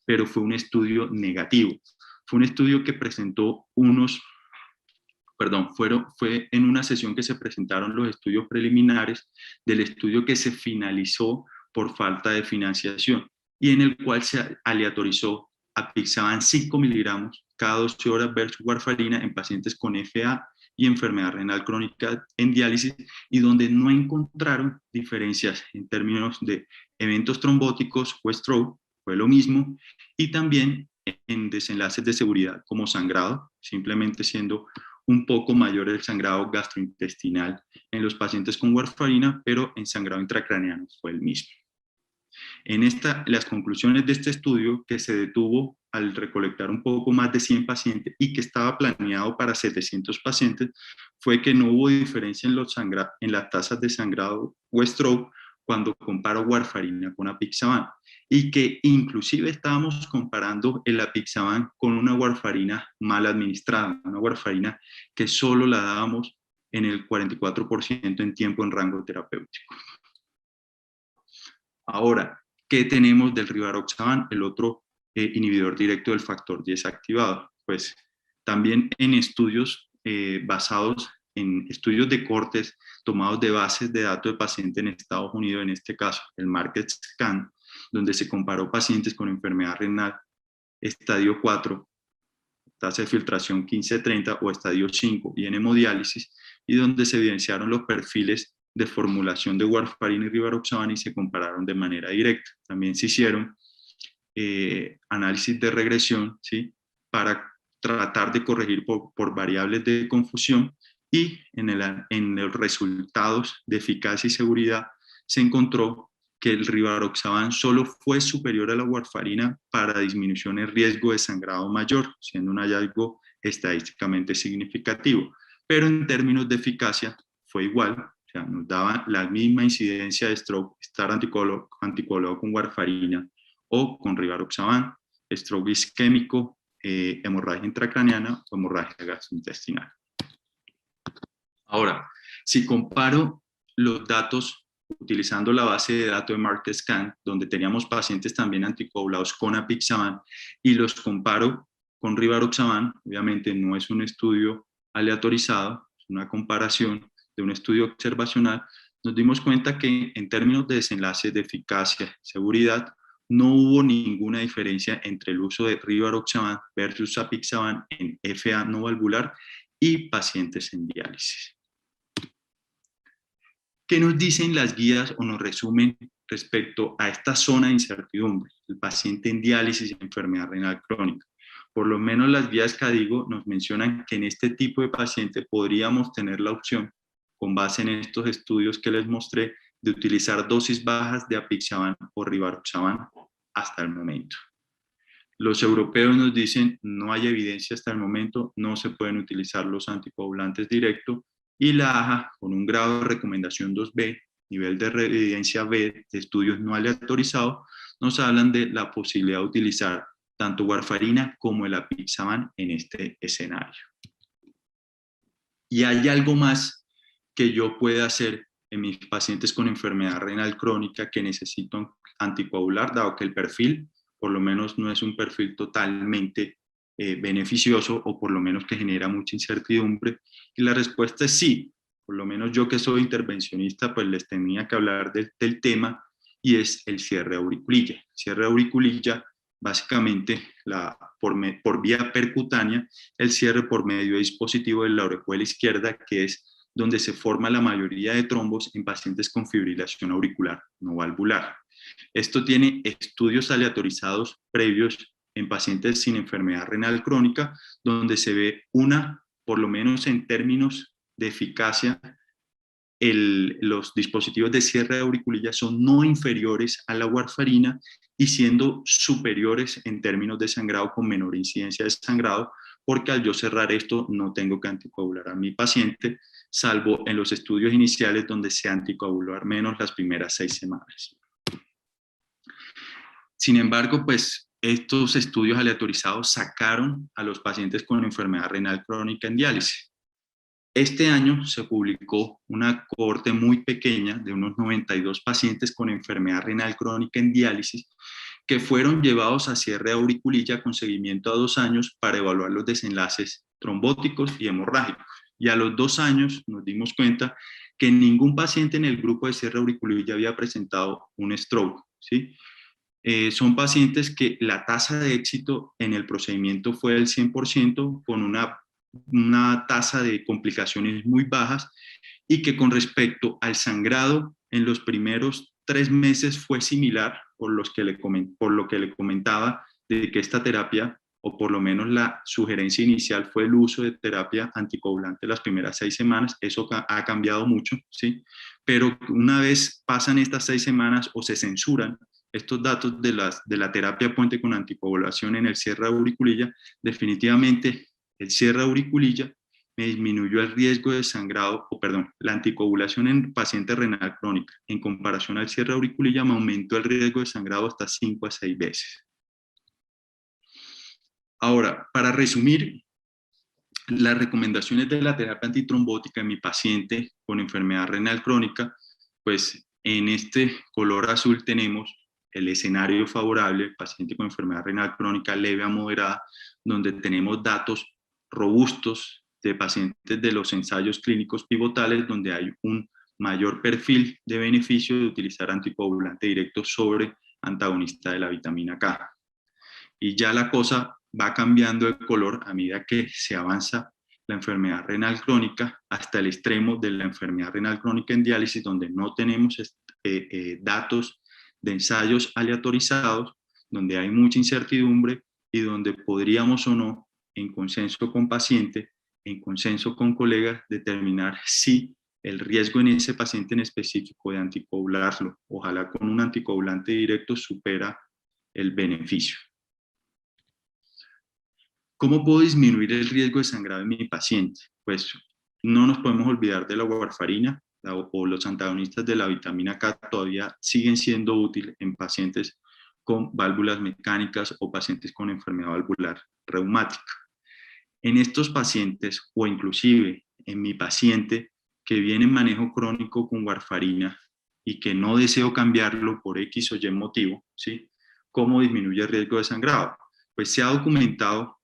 pero fue un estudio negativo. Fue un estudio que presentó fue en una sesión que se presentaron los estudios preliminares del estudio que se finalizó por falta de financiación y en el cual se aleatorizó apixaban 5 miligramos cada 12 horas versus warfarina en pacientes con FA y enfermedad renal crónica en diálisis, y donde no encontraron diferencias en términos de eventos trombóticos o stroke, fue lo mismo, y también en desenlaces de seguridad como sangrado, simplemente siendo un poco mayor el sangrado gastrointestinal en los pacientes con warfarina, pero en sangrado intracraneano fue el mismo. Las conclusiones de este estudio, que se detuvo al recolectar un poco más de 100 pacientes y que estaba planeado para 700 pacientes, fue que no hubo diferencia en las tasas de sangrado o stroke cuando comparo warfarina con apixaban, y que inclusive estábamos comparando el apixaban con una warfarina mal administrada, una warfarina que solo la dábamos en el 44% en tiempo en rango terapéutico. Ahora, ¿qué tenemos del rivaroxaban, el otro inhibidor directo del factor 10 activado? Pues también en estudios basados en estudios de cortes tomados de bases de datos de pacientes en Estados Unidos, en este caso el Market Scan, donde se comparó pacientes con enfermedad renal estadio 4, tasa de filtración 15-30 o estadio 5 y en hemodiálisis, y donde se evidenciaron los perfiles de formulación de warfarina y rivaroxaban y se compararon de manera directa. También se hicieron análisis de regresión, ¿sí?, para tratar de corregir por variables de confusión, y en los resultados de eficacia y seguridad se encontró que el rivaroxaban solo fue superior a la warfarina para disminución en riesgo de sangrado mayor, siendo un hallazgo estadísticamente significativo. Pero en términos de eficacia fue igual, o sea, nos daba la misma incidencia de stroke estar anticoagulado con warfarina o con rivaroxaban, stroke isquémico, hemorragia intracraneana o hemorragia gastrointestinal. Ahora, si comparo los datos utilizando la base de datos de Market Scan, donde teníamos pacientes también anticoagulados con apixaban, y los comparo con rivaroxaban, obviamente no es un estudio aleatorizado, es una comparación de un estudio observacional, nos dimos cuenta que en términos de desenlaces de eficacia y seguridad, no hubo ninguna diferencia entre el uso de rivaroxaban versus apixaban en FA no valvular y pacientes en diálisis. ¿Qué nos dicen las guías o nos resumen respecto a esta zona de incertidumbre? El paciente en diálisis y enfermedad renal crónica. Por lo menos las guías CADIGO nos mencionan que en este tipo de paciente podríamos tener la opción, con base en estos estudios que les mostré, de utilizar dosis bajas de apixaban o rivaroxaban hasta el momento. Los europeos nos dicen no hay evidencia hasta el momento, no se pueden utilizar los anticoagulantes directos, y la AJA, con un grado de recomendación 2B, nivel de evidencia B de estudios no aleatorizados, nos hablan de la posibilidad de utilizar tanto warfarina como el apixaban en este escenario. ¿Y hay algo más que yo pueda hacer en mis pacientes con enfermedad renal crónica que necesitan anticoagular, dado que el perfil por lo menos no es un perfil totalmente beneficioso, o por lo menos que genera mucha incertidumbre? Y la respuesta es sí. Por lo menos yo, que soy intervencionista, pues les tenía que hablar del tema, y es el cierre de auriculilla. El cierre de auriculilla, básicamente por vía percutánea, el cierre por medio de dispositivo de la orejuela izquierda, que es donde se forma la mayoría de trombos en pacientes con fibrilación auricular no valvular. Esto tiene estudios aleatorizados previos en pacientes sin enfermedad renal crónica, donde se ve por lo menos en términos de eficacia, los dispositivos de cierre de auriculilla son no inferiores a la warfarina, y siendo superiores en términos de sangrado, con menor incidencia de sangrado, porque al yo cerrar esto no tengo que anticoagular a mi paciente, salvo en los estudios iniciales donde se anticoaguló al menos las primeras 6 semanas. Sin embargo, pues estos estudios aleatorizados sacaron a los pacientes con enfermedad renal crónica en diálisis. Este año se publicó una cohorte muy pequeña de unos 92 pacientes con enfermedad renal crónica en diálisis, que fueron llevados a cierre de auriculilla con seguimiento a 2 años para evaluar los desenlaces trombóticos y hemorrágicos. Y a los 2 años nos dimos cuenta que ningún paciente en el grupo de cierre de auriculilla había presentado un stroke, ¿sí? Son pacientes que la tasa de éxito en el procedimiento fue del 100%, con una tasa de complicaciones muy bajas, y que con respecto al sangrado en los primeros 3 meses fue similar, por lo que le comentaba, de que esta terapia, o por lo menos la sugerencia inicial fue el uso de terapia anticoagulante las primeras 6 semanas. Eso ha cambiado mucho, ¿sí? Pero una vez pasan estas 6 semanas o se censuran estos datos de la terapia puente con anticoagulación en el cierre de auriculilla, definitivamente el cierre de auriculilla me disminuyó el riesgo de sangrado, o perdón, la anticoagulación en paciente renal crónica en comparación al cierre de auriculilla me aumentó el riesgo de sangrado hasta 5 a 6 veces. Ahora, para resumir, las recomendaciones de la terapia antitrombótica en mi paciente con enfermedad renal crónica, pues en este color azul tenemos el escenario favorable, paciente con enfermedad renal crónica leve a moderada, donde tenemos datos robustos de pacientes de los ensayos clínicos pivotales, donde hay un mayor perfil de beneficio de utilizar anticoagulante directo sobre antagonista de la vitamina K. Y ya la cosa va cambiando de color a medida que se avanza la enfermedad renal crónica hasta el extremo de la enfermedad renal crónica en diálisis, donde no tenemos datos de ensayos aleatorizados, donde hay mucha incertidumbre y donde podríamos o no, en consenso con paciente, en consenso con colegas, determinar si el riesgo en ese paciente en específico de anticoagularlo, ojalá con un anticoagulante directo, supera el beneficio. ¿Cómo puedo disminuir el riesgo de sangrado en mi paciente? Pues no nos podemos olvidar de la warfarina o los antagonistas de la vitamina K todavía siguen siendo útiles en pacientes con válvulas mecánicas o pacientes con enfermedad valvular reumática. En estos pacientes, o inclusive en mi paciente que viene en manejo crónico con warfarina y que no deseo cambiarlo por X o Y motivo, ¿sí? ¿Cómo disminuye el riesgo de sangrado? Pues se ha documentado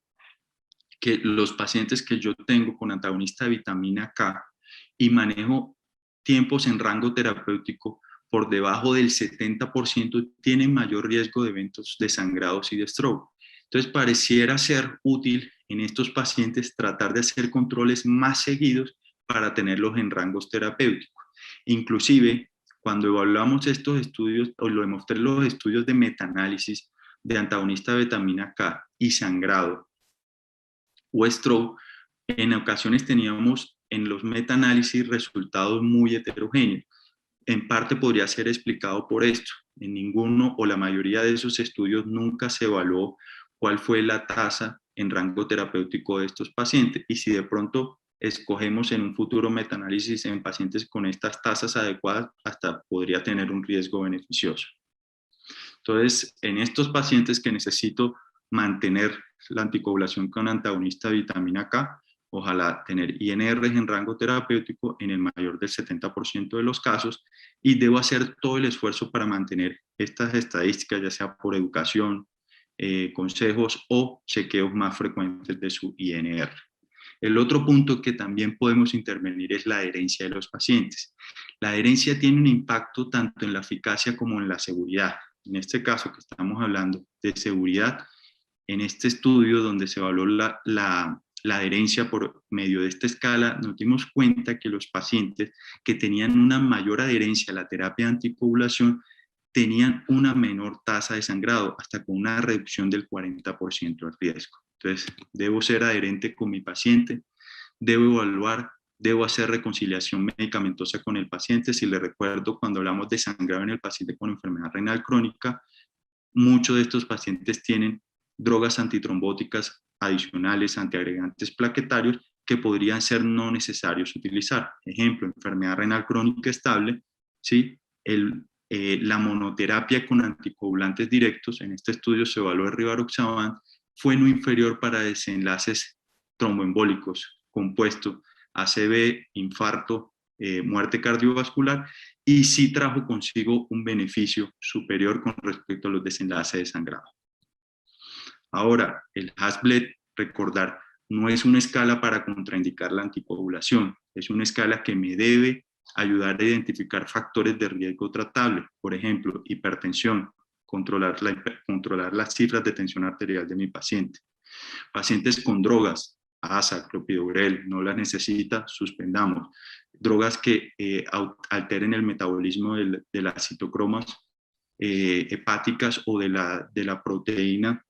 que los pacientes que yo tengo con antagonista de vitamina K y manejo tiempos en rango terapéutico por debajo del 70% tienen mayor riesgo de eventos de sangrados y de stroke. Entonces pareciera ser útil en estos pacientes tratar de hacer controles más seguidos para tenerlos en rangos terapéuticos. Inclusive, cuando evaluamos estos estudios, o lo demostré en los estudios de metaanálisis de antagonista de vitamina K y sangrado o stroke, en ocasiones teníamos en los metaanálisis resultados muy heterogéneos. En parte podría ser explicado por esto. En ninguno o la mayoría de esos estudios nunca se evaluó cuál fue la tasa en rango terapéutico de estos pacientes. Y si de pronto escogemos en un futuro metaanálisis en pacientes con estas tasas adecuadas, hasta podría tener un riesgo beneficioso. Entonces, en estos pacientes que necesito mantener la anticoagulación con antagonista de vitamina K, ojalá tener INRs en rango terapéutico en el mayor del 70% de los casos, y debo hacer todo el esfuerzo para mantener estas estadísticas, ya sea por educación, consejos o chequeos más frecuentes de su INR. El otro punto que también podemos intervenir es la adherencia de los pacientes. La adherencia tiene un impacto tanto en la eficacia como en la seguridad. En este caso que estamos hablando de seguridad, en este estudio donde se evaluó la adherencia por medio de esta escala, nos dimos cuenta que los pacientes que tenían una mayor adherencia a la terapia de anticoagulación tenían una menor tasa de sangrado, hasta con una reducción del 40% del riesgo. Entonces, debo ser adherente con mi paciente, debo evaluar, debo hacer reconciliación medicamentosa con el paciente. Si le recuerdo, cuando hablamos de sangrado en el paciente con enfermedad renal crónica, muchos de estos pacientes tienen drogas antitrombóticas adicionales, antiagregantes plaquetarios, que podrían ser no necesarios utilizar. Ejemplo, enfermedad renal crónica estable, ¿sí? La monoterapia con anticoagulantes directos, en este estudio se evaluó el rivaroxaban, fue no inferior para desenlaces tromboembólicos compuestos, ACV, infarto, muerte cardiovascular, y sí trajo consigo un beneficio superior con respecto a los desenlaces de sangrado. Ahora, el Hasbled, recordar, no es una escala para contraindicar la anticoagulación, es una escala que me debe ayudar a identificar factores de riesgo tratable, por ejemplo, hipertensión, controlar las cifras de tensión arterial de mi paciente. Pacientes con drogas, ASA, clopidogrel, no las necesita, suspendamos. Drogas que alteren el metabolismo de las citocromas hepáticas o de la proteína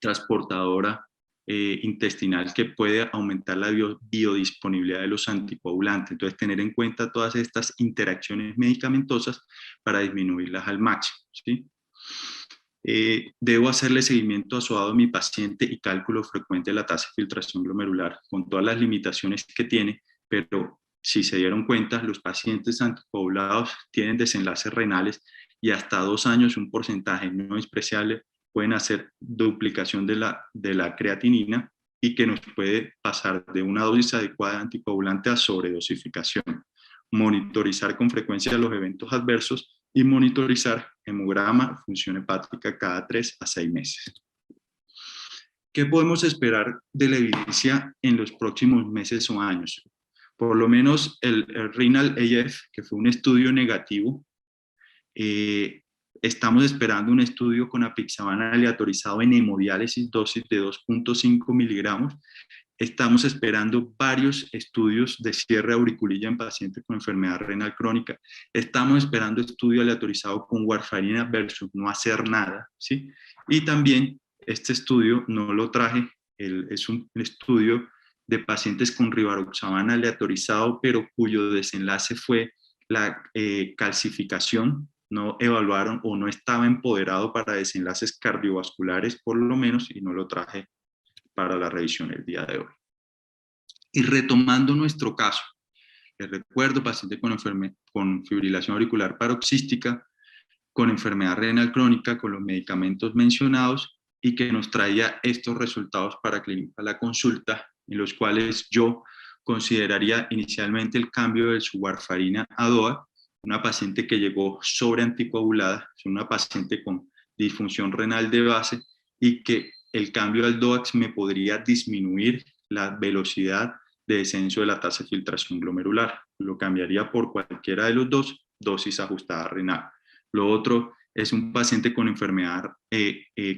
transportadora intestinal que puede aumentar la biodisponibilidad de los anticoagulantes. Entonces, tener en cuenta todas estas interacciones medicamentosas para disminuirlas al máximo, ¿sí? Debo hacerle seguimiento asodado a mi paciente y cálculo frecuente de la tasa de filtración glomerular, con todas las limitaciones que tiene, pero si se dieron cuenta, los pacientes anticoagulados tienen desenlaces renales y hasta 2 años un porcentaje no despreciable pueden hacer duplicación de la creatinina y que nos puede pasar de una dosis adecuada de anticoagulante a sobredosificación. Monitorizar con frecuencia los eventos adversos y monitorizar hemograma, función hepática cada 3 a 6 meses. ¿Qué podemos esperar de la evidencia en los próximos meses o años? Por lo menos el Renal AF, que fue un estudio negativo, estamos esperando un estudio con apixaban aleatorizado en hemodiálisis, dosis de 2.5 miligramos. Estamos esperando varios estudios de cierre auriculilla en pacientes con enfermedad renal crónica. Estamos esperando estudio aleatorizado con warfarina versus no hacer nada, ¿sí? Y también este estudio no lo traje, es un estudio de pacientes con rivaroxaban aleatorizado, pero cuyo desenlace fue la calcificación. No evaluaron o no estaba empoderado para desenlaces cardiovasculares por lo menos, y no lo traje para la revisión el día de hoy. Y retomando nuestro caso, les recuerdo, paciente con fibrilación auricular paroxística, con enfermedad renal crónica, con los medicamentos mencionados, y que nos traía estos resultados para clínica la consulta, en los cuales yo consideraría inicialmente el cambio de su warfarina a DOAC, una paciente que llegó sobre anticoagulada, es una paciente con disfunción renal de base, y que el cambio al DOAC me podría disminuir la velocidad de descenso de la tasa de filtración glomerular. Lo cambiaría por cualquiera de los dos, dosis ajustada renal. Lo otro es un paciente con enfermedad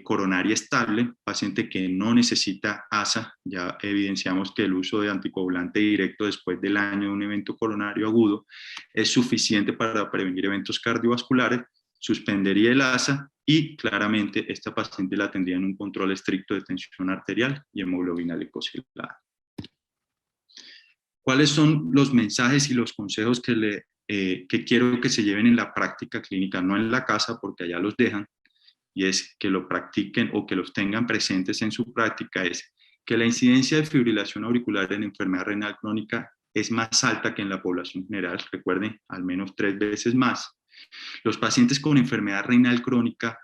coronaria estable, paciente que no necesita ASA. Ya evidenciamos que el uso de anticoagulante directo después del año de un evento coronario agudo es suficiente para prevenir eventos cardiovasculares. Suspendería el ASA y claramente esta paciente la tendría en un control estricto de tensión arterial y hemoglobina glicosilada. ¿Cuáles son los mensajes y los consejos que quiero que se lleven en la práctica clínica, no en la casa porque allá los dejan, y es que lo practiquen o que los tengan presentes en su práctica? Es que la incidencia de fibrilación auricular en enfermedad renal crónica es más alta que en la población general, recuerden, al menos 3 veces más. Los pacientes con enfermedad renal crónica,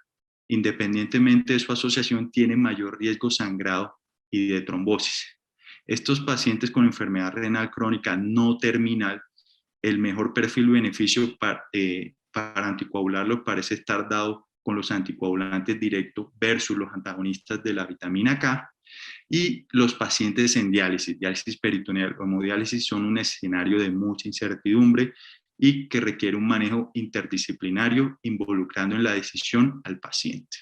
independientemente de su asociación, tienen mayor riesgo sangrado y de trombosis. Estos pacientes con enfermedad renal crónica no terminal, el mejor perfil-beneficio para anticoagularlo parece estar dado con los anticoagulantes directos versus los antagonistas de la vitamina K, y los pacientes en diálisis peritoneal o hemodiálisis son un escenario de mucha incertidumbre y que requiere un manejo interdisciplinario involucrando en la decisión al paciente.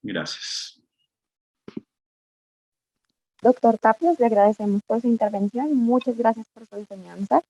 Gracias. Doctor Tapias, le agradecemos por su intervención. Muchas gracias por su enseñanza.